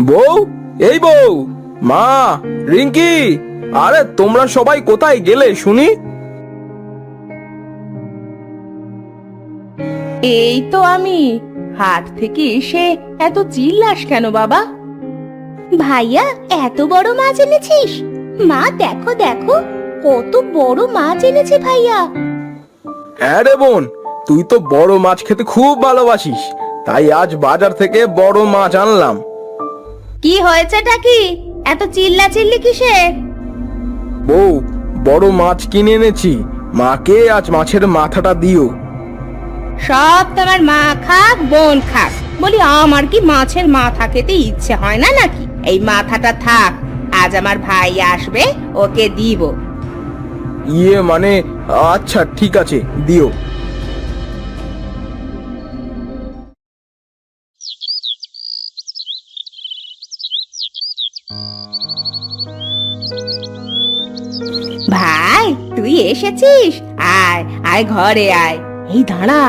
বউ, এই বউ, মা, রিঙ্কি, আরে তোমরা সবাই কোথায় গেলে শুনি? এই তো আমি। হাট থেকে এসে এত চিল্লাস কেন বাবা? ভাইয়া, এত বড় মাছ এনেছিস? মা দেখো দেখো, কত বড় মাছ এনেছে ভাইয়া। হ্যাঁ রে বোন, তুই তো বড় মাছ খেতে খুব ভালোবাসিস, তাই আজ বাজার থেকে বড় মাছ আনলাম। কি হয়েছেটা কি? এত চিল্লাচিল্লি কিসের? বউ, বড় মাছ কিনে এনেছি, মাকে আজ মাছের মাথাটা দিও। সব তোমার মা খাক বোন খাক, বলি আমার কি মাছের মাথা খেতে ইচ্ছে হয় না নাকি? এই মাথাটা থাক, আজ আমার ভাই আসবে, ওকে দিব। ইয়ে মানে, আচ্ছা ঠিক আছে, দিও। ভাই, তুই এসেছিস? আয় আয়, ঘরে আয়। এই দাঁড়া,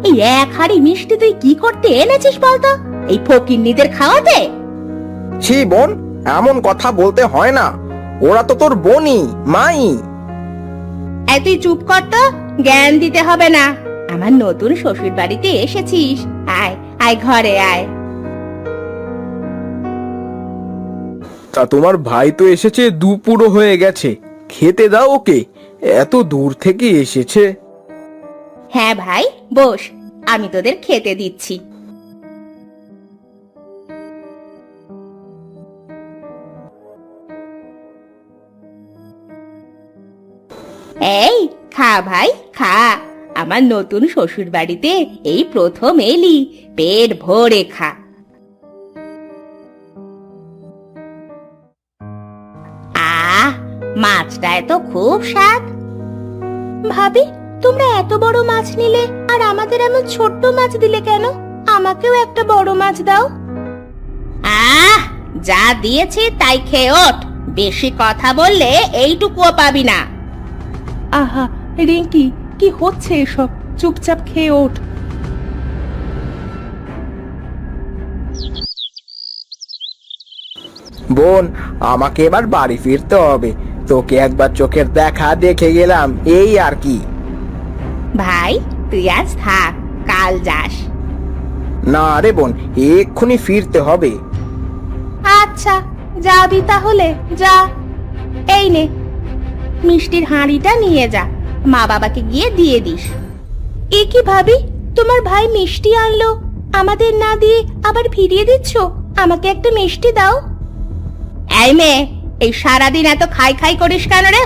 এই এক হাড়ি মিষ্টি তুই কি করতে এনেছিস বলতো? এই ফকিন্নিদের খাওয়াতে? ছি বোন, এমন কথা বলতে হয় না, ওরা তো তোর বোনই, মাই। এই তুই চুপ কর তো, জ্ঞান দিতে হবে না। আমার নতুন শ্বশুর বাড়িতে এসেছিস, আয় আয়, ঘরে আয়। তা তোমার ভাই তো এসেছে, দুপুরও হয়ে গেছে, খেতে দাও ওকে, এত দূর থেকে এসেছে। হ্যাঁ ভাই, বস, আমি তোদের খেতে দিচ্ছি। এই খা ভাই, খা। আমার নতুন শ্বশুর বাড়িতে এই প্রথম এলি, পেট ভরে খা। আহ, মাছটা এত খুব স্বাদ। ভাবি, তোমরা এত বড় মাছ নিলে আর আমাদের এমন ছোট্ট মাছ দিলে কেন? আমাকেও একটা বড় মাছ দাও। আহ, যা দিয়েছি তাই খেয়ে ওঠ। বেশি কথা বললে এইটুকুও পাবি না। আহা, রিঙ্কি, কি হচ্ছে এসব? চুপচাপ খেয়ে ওঠ। বোন, আমাকে এবার বাড়ি ফিরতে হবে, তোকে একবার চোখের দেখা দেখে গেলাম, এই আর কি। ভাই, তুই আজ থাক, কাল যাস। না রে বোন, এক্ষুনি ফিরতে হবে। আচ্ছা, যাবি তাহলে যা। এই নে, মিষ্টির হাঁড়িটা নিয়ে যা, মা বাবাকে গিয়ে দিয়ে দিস। এ কি ভাবি, তোমার ভাই মিষ্টি আনলো, আমাদের না দিয়ে আবার ফিরিয়ে দিচ্ছ? আমাকে একটা মিষ্টি দাও। এই মেয়ে, এই সারাদিন এত খাই খাই করিস কেন রে?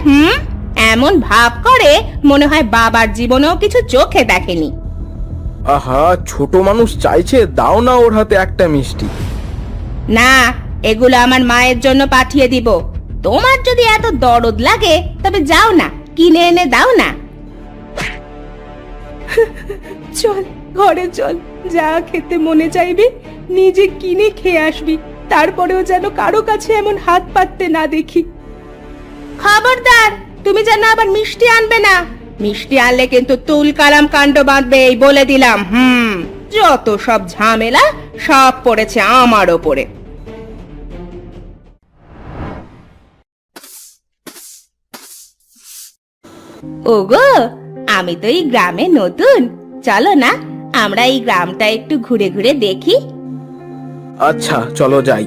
এমন ভাব করে মনে হয় বাবার জীবনেও কিছু চোখে দেখেনি। আহা, ছোট মানুষ চাইছে, দাও না ওর হাতে একটা মিষ্টি। না, এগুলো আমার মায়ের জন্য পাঠিয়ে দিব। তোমার যদি এত দরদ লাগে তবে যাও না, কিনে এনে দাও না। চল, ঘরে চল, যা খেতে মনে চাইবে নিজে কিনে খেয়ে আসবি, তারপরেও যেন কারো কাছে এমন হাত পাততে না দেখি। খবরদার, তুমি যেন আবার মিষ্টি আনবে না। মিষ্টি আনলে কিন্তু তুল কালাম কাণ্ড বাঁধবে, এই বলে দিলাম। যত সব ঝামেলা সব পড়েছে আমার ওপরে। ওগো, আমি তো এই গ্রামে নতুন, চলো না আমরা এই গ্রামটা একটু ঘুরে ঘুরে দেখি। আচ্ছা চলো যাই।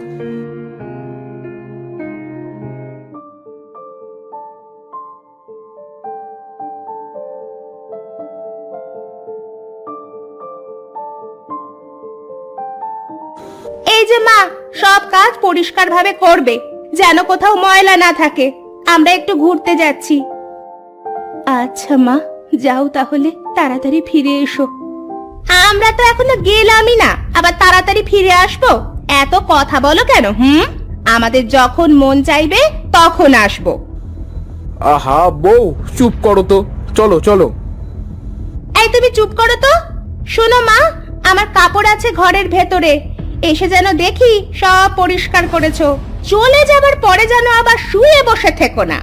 এই যে মা, সব কাজ পরিষ্কার ভাবে করবে, যেন কোথাও ময়লা না থাকে। আমরা একটু ঘুরতে যাচ্ছি। আচ্ছা মা, যাও তাহলে, তাড়াতাড়ি ফিরে এসো। আমরা তো এখনো গেলামই না, আবার তাড়াতাড়ি ফিরে আসবো? এত কথা বলো কেন? আমাদের যখন মন চাইবে তখন আসবো। আহা বউ, চুপ করো তো, চলো চলো। এই তুমি চুপ করো তো। শোনো মা, আমার কাপড় আছে ঘরের ভেতরে, এসে যেন দেখি সব পরিষ্কার করেছো। চলে যাবার পরে যেন আবার শুয়ে বসে থেকো না।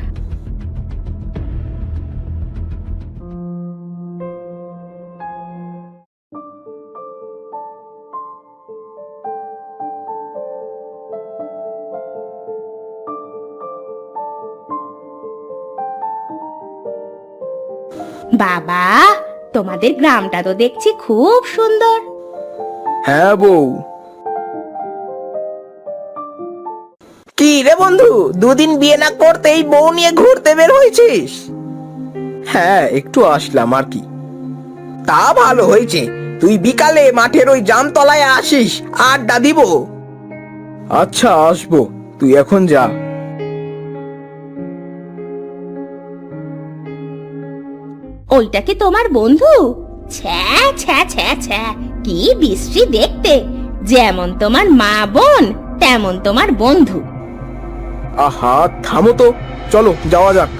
বাবা, তোমাদের গ্রামটা তো দেখছি খুব সুন্দর। হ্যাঁ বউ। কি রে বন্ধু, দুদিন বিয়ে না করতেই বউ নিয়ে ঘুরতে বের হয়েছিস? হ্যাঁ, একটু আসলাম আর কি। তা ভালো হয়েছে, তুই বিকালে মাঠের ওই জামতলায় আসিস, আড্ডা দিব। আচ্ছা, আসবো, তুই এখন যা। ওইটা কি তোমার বন্ধু? ছ্যা ছ্যা ছ্যা ছ্যা, কি বিশ্রী দেখতে! যেমন তোমার মা বোন তেমন তোমার বন্ধু। আহা, থামো তো, চলো যাওয়া যাক।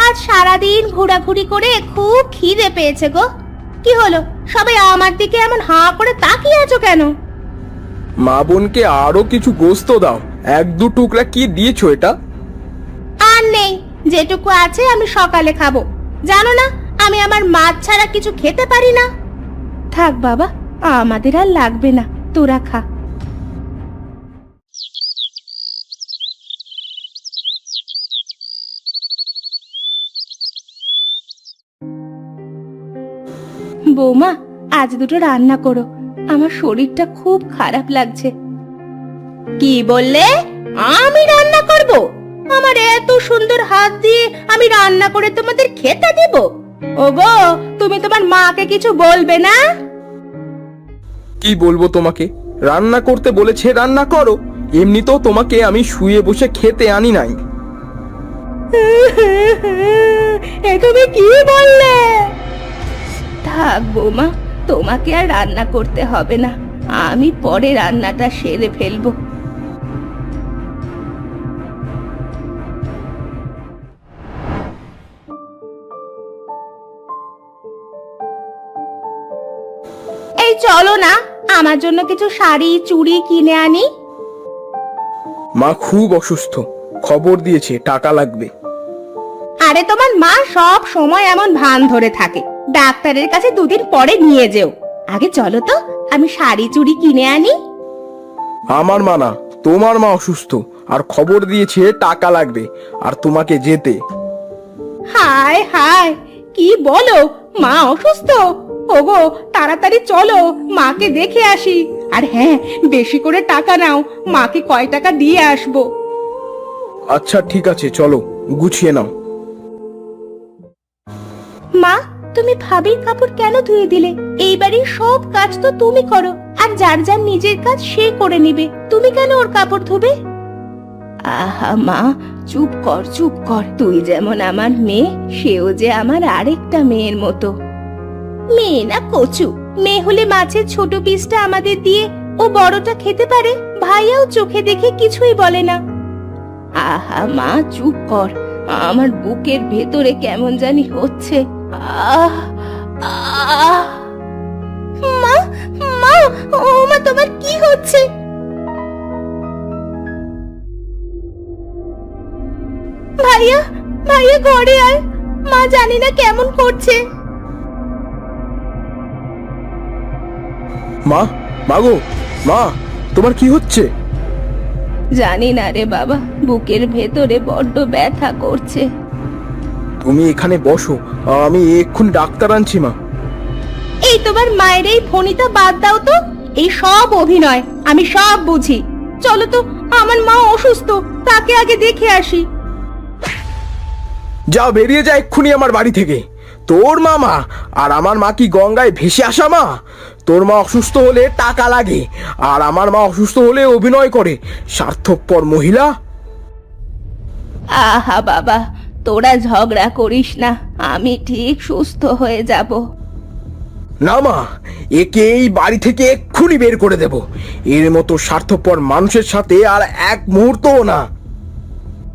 আজ সারাদিন ঘোরাঘুরি করে খুব খিদে পেয়েছে গো। কি হলো, সবাই আমার দিকে এমন হাঁ করে তাকিয়ে আছো কেন? মা বোনকে আরো কিছু গোস্ত দাও। এক দু টুকরা কি দিয়েছো এটা? আর নেই, যেটুকু আছে আমি সকালে খাবো। জানো না, আমি আমার মাছ ছাড়া কিছু খেতে পারি না। থাক বাবা, আমাদের আর লাগবে না, তোরা খা। বৌমা, আজ দুটো রান্না করো, আমার শরীরটা খুব খারাপ লাগছে। কি বললে? আমি রান্না করব? আমার এত সুন্দর হাত দিয়ে আমি রান্না করে তোমাদের খেতে দেব? ওগো, তুমি তোমার মাকে কিছু বলবে না? কি বলবো তোমাকে? রান্না করতে বলেছে, রান্না করো। এমনিতেও তোমাকে আমি শুয়ে বসে খেতে আনি নাই। এ তুমি কি বললে? থাক বৌমা, তোমাকে আর রান্না করতে হবে না, আমি পরে রান্নাটা সেরে ফেলবো। এই চলো না, আমার জন্য কিছু শাড়ি চুড়ি কিনে আনি। মা খুব অসুস্থ, খবর দিয়েছে টাকা লাগবে। আরে তোমার মা সব সময় এমন ভান ধরে থাকে, ডাক্তারের কাছে দুদিন পরে নিয়ে যেও। আগে চলো তো, আমি শাড়ি চুড়ি কিনে আনি। আমার মা না, তোমার মা অসুস্থ, আর খবর দিয়েছে টাকা লাগবে, আর তোমাকে যেতে। হায় হায়, কি বলো? মা অসুস্থ? ওগো, তাড়াতাড়ি চলো, মাকে দেখে আসি। আর হ্যাঁ, বেশি করে টাকা নাও, মাকে কয় টাকা দিয়ে আসবো। আচ্ছা ঠিক আছে, চলো গুছিয়ে নাও। মা, তুমি ভাবির কাপড় কেন ধুয়ে দিলে? এই বাড়ির সব কাজ তো তুমি করো, আর যার যার নিজের কাজ সে করে নিবে, তুমি কেন ওর কাপড় ধুবে? আহা মা, চুপ কর চুপ কর। তুই যেমন আমার মেয়ে, সেও যে আমার আরেকটা মেয়ের মতো। মেয়ে না কচু, মেয়ে হলে মাছের ছোট পিসটা আমাদের দিয়ে ও বড়টা খেতে পারে, ভাইয়াও চোখে দেখে কিছুই বলে না। আহা মা, চুপ কর, আমার বুকের ভেতরে কেমন জানি হচ্ছে। আহ আহ মা, মা, ও মা, তোমার কি হচ্ছে? ভাইয়া, ভাইয়া ঘরে আয়, মা জানি না কেমন করছে। মা, মাগো, মা, তোমার কি হচ্ছে? জানি না রে বাবা, বুকের ভেতরে বড্ড ব্যথা করছে। তুমি এখানে বসো, আমি এক্ষুনি ডাক্তার আনছি। মা, এই তোমার মায়ের এই ফোনিটা বাদ দাও তো, এই সব অভিনয়, আমি সব বুঝি। চলো তো, আমার মা অসুস্থ, তাকে আগে দেখে আসি। যা, বেরিয়ে যা এক্ষুনি আমার বাড়ি থেকে। তোর মামা আর আমার মা কি গঙ্গায় ভেসে আসা মা? তোর মা অসুস্থ হলে টাকা লাগে, আর আমার মা অসুস্থ হলে অভিনয় করে, স্বার্থপর মহিলা। আহা বাবা, তোরা ঝগড়া করিস না, আমি ঠিক সুস্থ হয়ে যাব। না মা, একে এই বাড়ি থেকে এক্ষুনি বের করে দেব। এর মতো স্বার্থপর মানুষের সাথে আর এক মুহূর্তও না।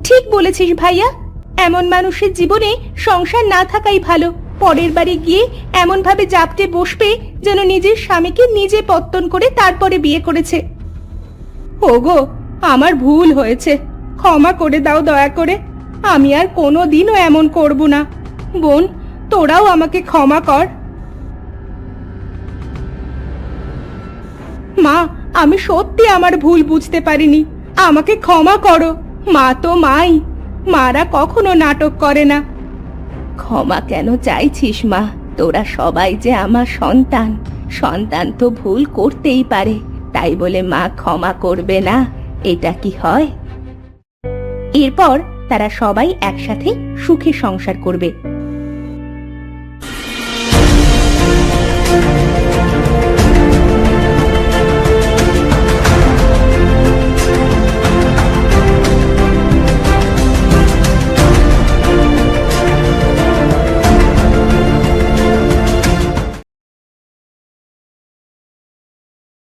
ঠিক বলেছিস ভাইয়া, এমন মানুষের জীবনে সংসার না থাকাই ভালো। পরের বাড়ি গিয়ে এমন ভাবে জাপটে বসবে যেন নিজের স্বামীকে নিজে পত্তন করে তারপরে বিয়ে করেছে। ওগো, আমার ভুল হয়েছে, ক্ষমা করে দাও দয়া করে। আমি আর কোনোদিনও এমন করব না। বোন, তোরাও আমাকে ক্ষমা কর। মা, আমি সত্যি আমার ভুল বুঝতে পারিনি, আমাকে ক্ষমা করো। মা তো মাই, মারা কখনো নাটক করে না। ক্ষমা কেন চাইছিস মা? তোরা সবাই যে আমার সন্তান, সন্তান তো ভুল করতেই পারে, তাই বলে মা ক্ষমা করবে না, এটা কি হয়? এরপর তারা সবাই একসাথে সুখে সংসার করবে।